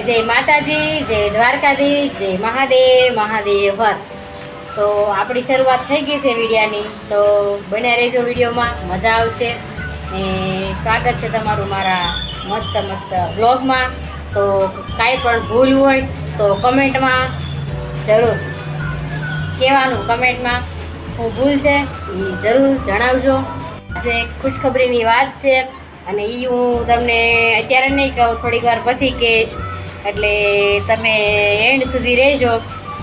જય માતાજી, જય દ્વારકાધીશ, જય મહાદેવ, મહાદેવ હર. તો આપણી શરૂઆત થઈ ગઈ છે વિડીયાની, તો બન્યા રહેજો વિડીયોમાં, મજા આવશે. ને સ્વાગત છે તમારું મારા મસ્ત મસ્ત બ્લોગમાં. તો કાંઈ પણ ભૂલ હોય તો કમેન્ટમાં જરૂર કહેવાનું, કમેન્ટમાં હું ભૂલ છે એ જરૂર જણાવજો. આજે ખુશખબરીની વાત છે અને એ હું તમને અત્યારે નહીં કહું, થોડીક વાર પછી કહીશ, એટલે તમે એન્ડ સુધી રહેજો.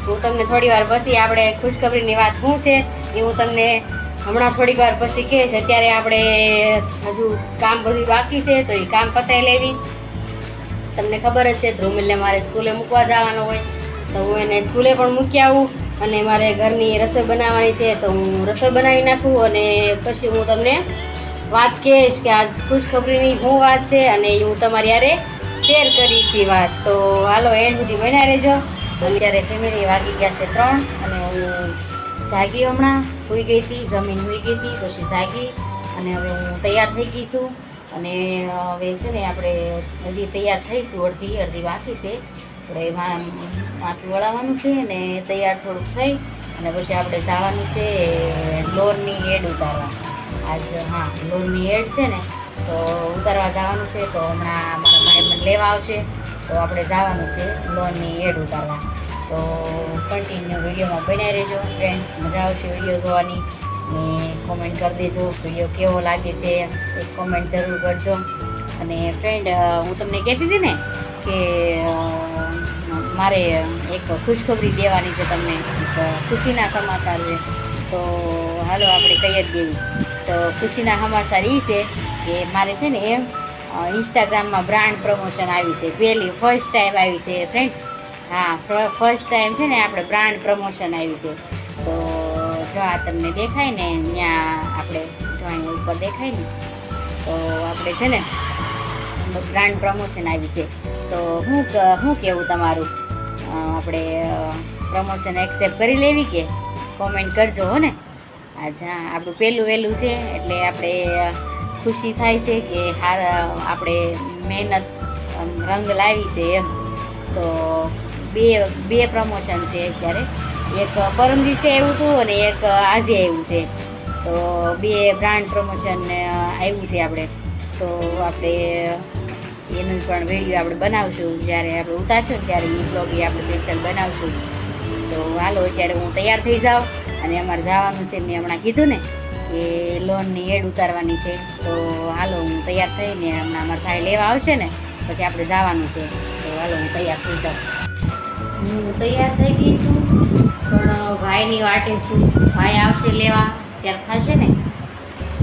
હું તમને થોડી વાર પછી આપણે ખુશખબરીની વાત શું છે એ હું તમને હમણાં થોડીક વાર પછી કહીશ. અત્યારે આપણે હજુ કામ બધું બાકી છે તો એ કામ પતાવી લેવી. તમને ખબર જ છે ધ્રુમિલને મારે સ્કૂલે મૂકવા જવાનો હોય તો હું એને સ્કૂલે પણ મૂકી આવું, અને મારે ઘરની રસોઈ બનાવવાની છે તો હું રસોઈ બનાવી નાખું, અને પછી હું તમને વાત કહીશ કે આજ ખુશખબરીની શું વાત છે અને એ હું તમારી યારે શેર કરીશ એ વાત. તો હાલો એન્ડ સુધી બન્યા રહેજો. અત્યારે ફેમિલી વાગી ગયા છે 3 અને હું જાગી, હમણાં સૂઈ ગઈ હતી, જમીન સૂઈ ગઈ હતી, પછી જાગી અને હવે હું તૈયાર થઈ ગઈ છું. અને હવે છે ને આપણે હજી તૈયાર થઈશું, અડધી બાકી છે. આપણે માથું વળાવવાનું છે અને તૈયાર થોડુંક થઈ અને પછી આપણે જવાનું છે લોનની એડ ઉતારવા. આજ હા લોનની એડ છે ને તો ઉતારવા જવાનું છે. તો હમણાં મારા ભાઈ મને લેવા આવશે તો આપણે જવાનું છે લોનની એડ ઉતારવા. તો કન્ટિન્યુ વિડીયોમાં બન્યા રહેજો ફ્રેન્ડ્સ, મજા આવશે વિડીયો જોવાની. ને કોમેન્ટ કરી દેજો વિડીયો કેવો લાગે છે, એક કોમેન્ટ જરૂર કરજો. અને ફ્રેન્ડ હું તમને કહેતી હતી ને કે મારે એક ખુશખબરી દેવાની છે તમને, એક ખુશીના સમાચાર છે. તો હાલો આપણે કહી જ દેવી. તો ખુશીના સમાચાર એ છે કે મારે છે ને એમ ઇન્સ્ટાગ્રામમાં બ્રાન્ડ પ્રમોશન આવી છે, ફર્સ્ટ ટાઈમ આવી છે ફ્રેન્ડ. હા ફર્સ્ટ ટાઈમ છે ને આપણે બ્રાન્ડ પ્રમોશન આવી છે. તો જો આ તમને દેખાય ને ત્યાં આપણે જો અહીંયા ઉપર દેખાય ને તો આપણે છે ને બ્રાન્ડ પ્રમોશન આવી છે. તો હું કહેવું તમારું, આપણે પ્રમોશન એક્સેપ્ટ કરી લેવી કે કોમેન્ટ કરજો હો ને. હા આપણું પહેલું વહેલું છે એટલે આપણે ખુશી થાય છે કે આપણે મહેનત રંગ લાવી છે એમ. તો બે પ્રમોશન છે અત્યારે, એક પરમ દિવસે આવ્યું હતું અને એક આજે આવ્યું છે. તો બે બ્રાન્ડ પ્રમોશન આવ્યું છે આપણે. તો આપણે એનું પણ વિડીયો આપણે બનાવશું, જ્યારે આપણે ઉતારશું ને ત્યારે એ બ્લોગ આપણે સ્પેશિયલ બનાવશું. તો હાલો અત્યારે હું તૈયાર થઈ જાઉં અને અમારે જવાનું છે, મેં હમણાં કીધું ને કે લોનની એડ ઉતારવાની છે. તો હાલો હું તૈયાર થઈને હમણાં અમારા ભાઈ લેવા આવશે ને પછી આપણે જવાનું છે. તો હાલો હું તૈયાર થઈ જાઉં. હું તૈયાર થઈ ગઈ છું પણ ભાઈની વાટે છું. ભાઈ આવશે લેવા ત્યારે થશે ને,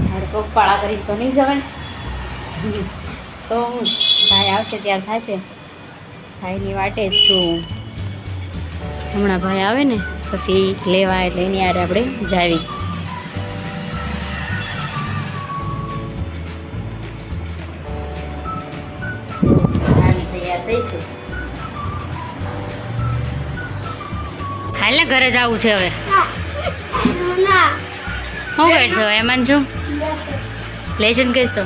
મારે પગપાળા કરીને તો નહીં જવાય. તો હું ભાઈ આવશે ત્યારે થશે, ભાઈની વાટે જ છું. હમણાં ભાઈ આવે ને પછી લેવા એટલે એની યારે આપણે જાવી. તૈયાર થઈશું. હાલ ને ઘરે જવું છે હવે. શું કરશો એમાં છું લેશન કરશો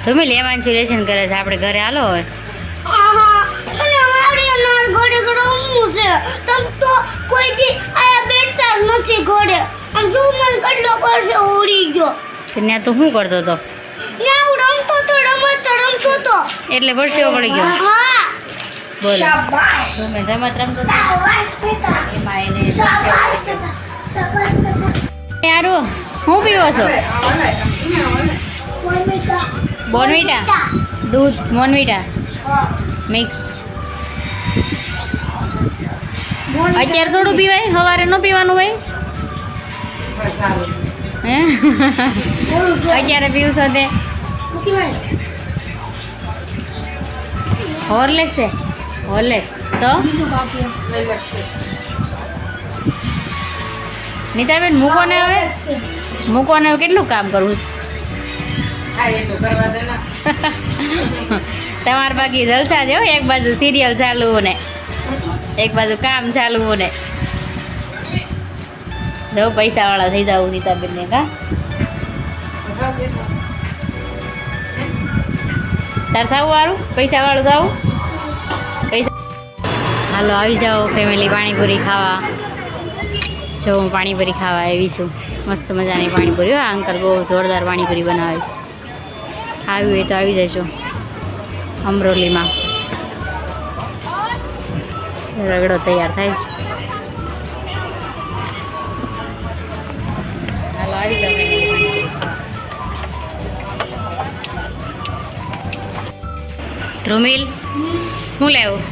તમે? લેવાનું છું લેશન કરે છે, આપણે ઘરે હાલો હવે. ત્યાં તો શું કરતો હતો? એટલે પરસેવો પડી ગયો. બોલો તમે રમત રમતો એમાં એને યારો શું પીવો છો? બોર્નવિટા દૂધ, બોર્નવિટા મિક્સ. અત્યારે થોડું પીવાય, સવારે ન પીવાનું ભાઈ. હે અત્યારે પીવું છો તે હોર્લેક્સ છે? હોર્લેક્સ તો નીતાબેન મૂકો ને હવે, મૂકો ને હવે કેટલું કામ કરવું છે તમારે? બાકી જલસા છે હો, એક બાજુ સિરિયલ ચાલુ ને એક બાજુ કામ ચાલુ ને. જો પૈસા વાળા થઈ જાવ નીતાબેન ને. કા તાર થવું વાળું પૈસા વાળું થવું? હાલો આવી જાઓ ફેમિલી પાણીપુરી ખાવા. જો હું પાણીપુરી ખાવા આવી છું. મસ્ત મજાની પાણીપુરી. આ અંકલ બહુ જોરદાર પાણીપુરી બનાવે છે. ખાવી હોય તો આવી જજો અમરોલીમાં. રગડો તૈયાર થાય છે. હાલો આવી જાઓ ફેમિલી પાણીપુરી ખાવા. ધ્રુમિલ શું લેવું?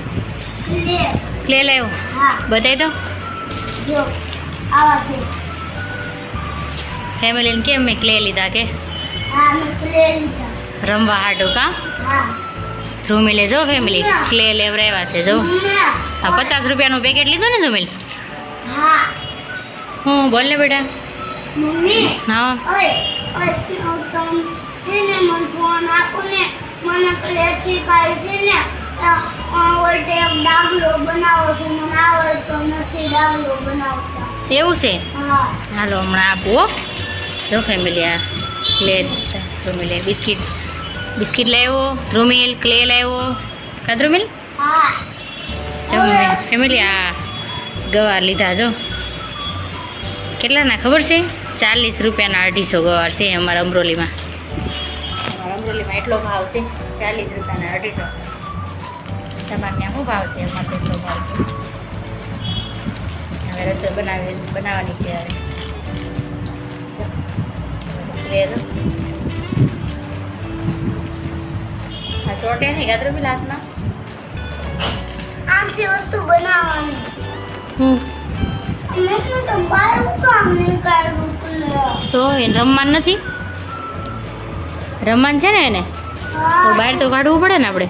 ક્લે લેવું? બતાવી દો ફેમિલીને. કેમ મેં ક્લે લીધા કે રમવા હાટું કા? ધ્રુમિલે જો ફેમિલી ક્લે લેવરાવ્યા છે. જો આ 50 રૂપિયાનું પેકેટ લીધું ને ધ્રુમિલ? હું બોલ ને બેટા. હા એવું છે? હાલો હમણાં આપું હો. જો ફેમિલી આ ક્લે ધ્રુમિલે બિસ્કિટ લાવ્યો. ધ્રુમિલ ક્લે લાવ્યો કા ધ્રુમિલ? જો ફેમિલી આ ગવાર લીધા. જો કેટલાના ખબર છે? 40 રૂપિયાના 250 ગવાર છે અમારા અમરોલીમાં. અમરોલીમાં એટલો ભાવ છે 40 રૂપિયાના 250. તમારે ત્યાં શું ભાવ છે? અમારે તો એટલો ભાવ છે. હવે રસોઈ બનાવવાની છે. હવે આ ચોટે નહીં ગાત્રો બી હાથમાં આમ છે વસ્તુ બનાવવાની. તો એને રમવાનું નથી? રમવાનું છે ને એને? તો બહાર તો કાઢવું પડે ને આપણે.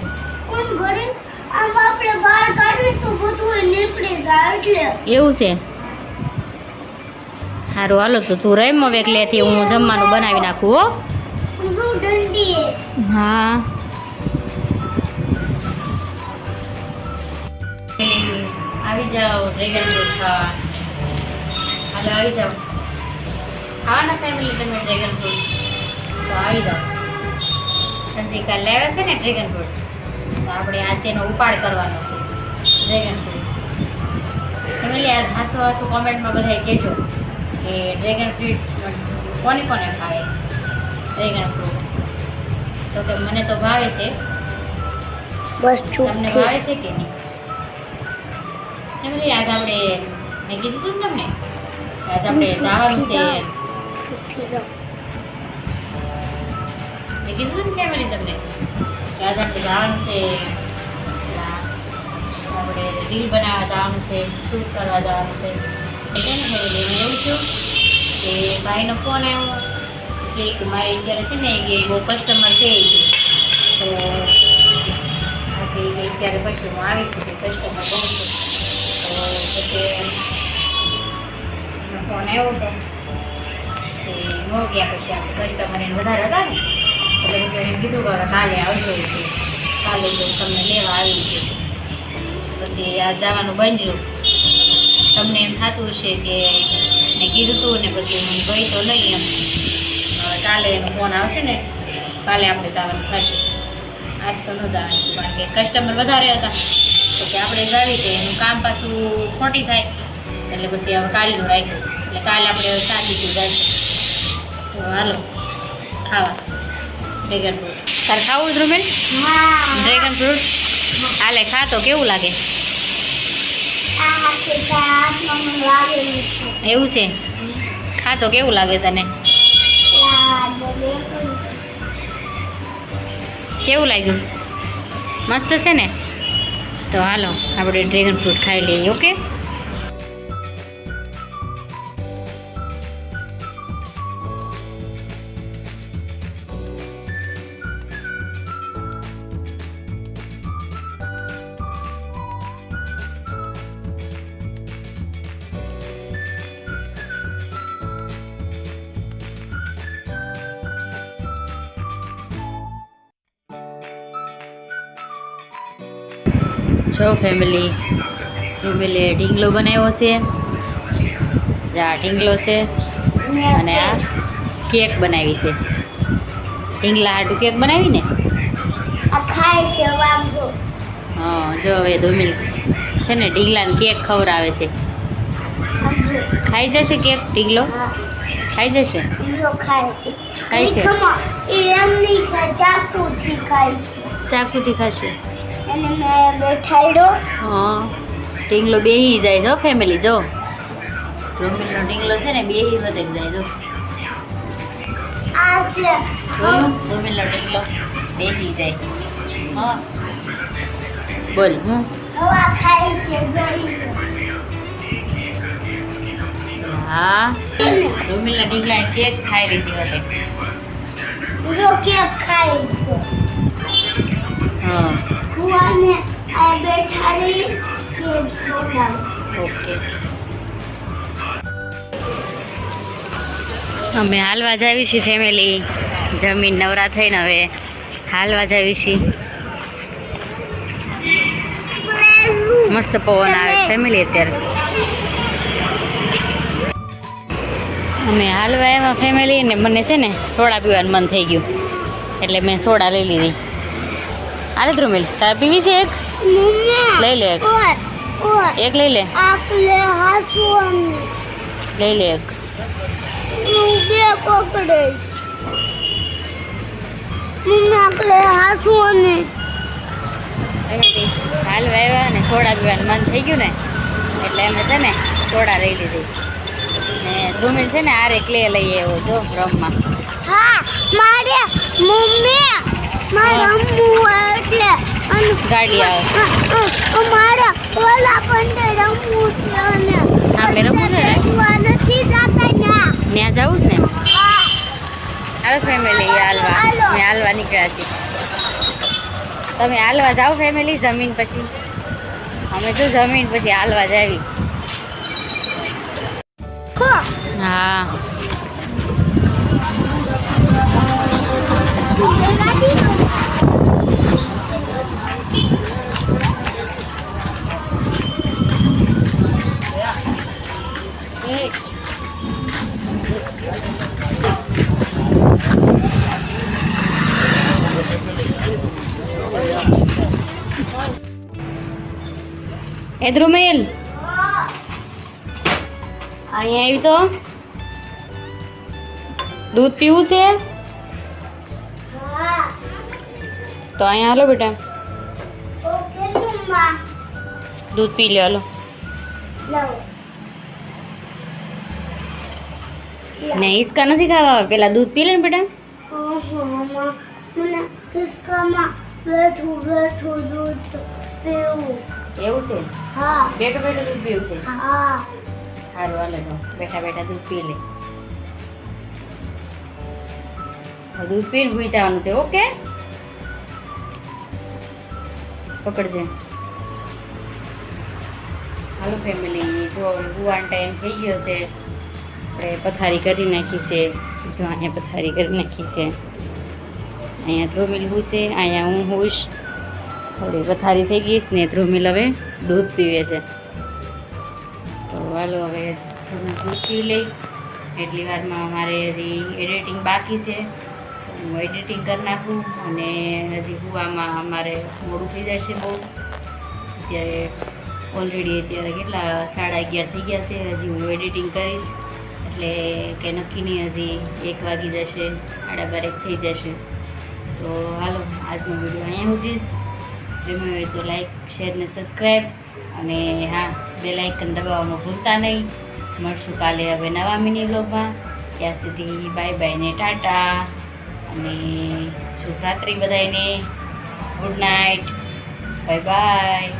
એવું છે? સારું હાલો તો તું રમ હવે લેતી. હું જમવાનું બનાવી નાખું હો. હા આવી જાઓ ડ્રેગન ફ્રૂટ ખાવા. હાલો આવી જાઓ ખાવાના ફેમિલી તમે ડ્રેગન ફ્રૂટ. તો આવી જાઓ. સંજીકા લેવા છે ને ડ્રેગન ફ્રૂટ. તો આપણે આજે એનો ઉપાડ કરવાનો છે ડ્રેગન ફ્રૂટ. ફેમિલી આ હાસો કોમેન્ટમાં બધા કહેજો કે ડ્રેગન ફ્રૂટ કોને ખાવે ડ્રેગન ફ્રૂટ. તો કે મને તો ભાવે છે. બસ તમને ભાવે છે કે નહીં? ફેમિલી આજ આપણે મેં કીધું હતું ને તમને આજ આપણે જવાનું છે. મેં કીધું હતું ને ફેમિલી તમને કે આજ આપણે જવાનું છે. આપણે રીલ બનાવવા જવાનું છે, શૂટ કરવા જવાનું છે. એટલે ને ફેમિલી એમાં એવું થયું કે ભાઈનો ફોન આવ્યો કે મારે અત્યારે છે ને કે બહુ કસ્ટમર છે. તો અત્યારે પછી હું આવીશ કે કસ્ટમર બહુ છે. તો પછી એનો ફોન આવ્યો હતો કે ન ગયા. પછી આપણે કસ્ટમર એને વધારે હતા ને એટલે પછી એમ કીધું કે હવે કાલે આવજો છે, કાલે તો તમને લેવા આવી છે. પછી આ જવાનું બંધ રહ્યું. તમને એમ થતું હશે કે મેં કીધું હતું ને પછી મને ગઈ તો નહીં એમ. કાલે એનો ફોન આવશે ને કાલે આપણે જવાનું થશે. આજ તો ન જવાનું કારણ કે કસ્ટમર વધારે હતા. તો કે આપણે જાવી તો એનું કામ પાછું ખોટી થાય. એટલે પછી હવે કાલનું રાખ્યું. એટલે કાલે આપણે શાંતિથી જઈશું. તો હાલો ખાવા ડ્રેગન ફ્રૂટ. તારે ખાવું ધ્રુમેન ડ્રેગન ફ્રૂટ? હાલે ખા તો કેવું લાગે? એવું છે? ખા તો કેવું લાગે તને? કેવું લાગ્યું? મસ્ત છે ને? તો હાલો આપણે ડ્રેગન ફ્રૂટ ખાઈ લઈએ. ઓકે જો ફેમિલી ધ્રુમિલે ઢીંગલો બનાવ્યો છે. આ ઢીંગલો છે અને આ કેક બનાવી છે. ઢીંગલા હાટું કેક બનાવી ને? હા જો હવે ધ્રુમિલ છે ને ઢીગલાને કેક ખવડાવે છે. ખાઈ જશે કેક ઢીગલો? ખાઈ જશે? ખાય છે. ખાય છે? એ એમ નહીં ખાય, ચાકુથી ખાય છે. ચાકુથી ખાશે. અને મેં બેઠાડ્યો. હા, ઢીંગલો બેહી જાય જો ફેમિલી. જો ધ્રુમિલનો ઢીંગલો છે ને બેહી વધે જાય. જો આ છે જોયું? ધ્રુમિલનો ઢીંગલો બેહી જાય. હા બોલ. હવા ખાય છે. જોઈ હા, ધ્રુમિલના ઢીંગલાએ કેક ખાઈ લીધી હતી. જો કેક ખાય છે. હા કુવાને આ બેઠાડી કેક ખવડાવે. ઓકે. અમે હાલવા જાવી છીએ ફેમિલી. જમીન નવરા થઈને હવે હાલવા જાવી છીએ. મસ્ત પવન આવે ફેમિલી અત્યારે. અમે હાલવા એમાં ફેમિલી ને મને છે ને સોડા પીવાનું મન થઈ ગયું એટલે મેં સોડા લઈ લીધી. આલે ધ્રુમિલ, તારે પીવી છે એક? લઈ લે એક. એક લઈ લે. આકલે હાસવાની. લઈ લે એક. હું બે પકડે. મમ્મી આકલે હાસવાની. હાલવા આવ્યા ને સોડા પીવાનું મન થઈ ગયું ને એટલે અમે છે ને સોડા લઈ લીધી. ને ધ્રુમિલ છે ને આરે ક્લે લઈ આવ્યો જો રમવા. હા મારે મમ્મી મારે રમવું એટલે ગાડી આવે. મારે ઓલા પંડે રમવું છે અને હા મેં રમવું છે ને રમવા નથી જતા ના. ત્યાં જવું છે ને. હા હાલો ફેમિલી હાલવા. હાલો. મેં હાલવા નીકળ્યા છીએ. તમે હાલવા જાઓ ફેમિલી જમીન પછી? અમે તો જમીન પછી હાલવા જાવી. હા એ ધ્રુમિલ અહીંયા આવી તો દૂધ પીવું છે તો અહીંયા હાલો બેટા ઓકે મમ્મા દૂધ પી લે. હાલો લાવો. ને હિસકા નથી ખાવા, પેલા દૂધ પી લે ને બેટા. મમ્મા મને કિસકામાં બેઠું બેઠું દૂધ પીવું. એવું છે? હા બેઠું બેઠું દૂધ પીવું છે? હા સારું હાલે તો બેઠા બેઠા દૂધ પી લે. દૂધ પીને ભૂઈ જવાનું છે. ઓકે પકડજે. હાલો ફેમિલી, જો હુવાનો ટાઈમ થઈ ગયો છે. આપણે પથારી કરી નાખી છે. જો અહીંયા પથારી કરી નાખી છે. અહીંયા ધ્રુમિલ હુશે, અહીંયા હું હુશ. થોડી પથારી થઈ ગઈ ને ધ્રુમિલ હવે દૂધ પીવે છે. તો હાલો હવે થોડું દૂધ પી લઈ. એટલી વારમાં મારે હજી એડિટિંગ બાકી છે. હું એડિટિંગ કરી નાખું અને હજી હુવામાં અમારે મોડું થઈ જશે બહુ. અત્યારે ઓલરેડી અત્યારે કેટલા 11:30 થઈ ગયા છે. હજી હું એડિટિંગ કરીશ એટલે કે નક્કી નહીં, હજી 1 વાગી જશે, 12:30 થઈ જશે. તો હાલો આજનો વિડીયો અહીંયા સુધી. ગમ્યો હોય તો લાઈક શેર ને સબસ્ક્રાઈબ અને હા બેલ આઇકન દબાવવાનું ભૂલતા નહીં. મળશું કાલે હવે નવા મિની વ્લોગમાં. ત્યાં સુધી બાય બાય ને ટાટા અને શુભરાત્રિ બધાને. Good night. Bye bye.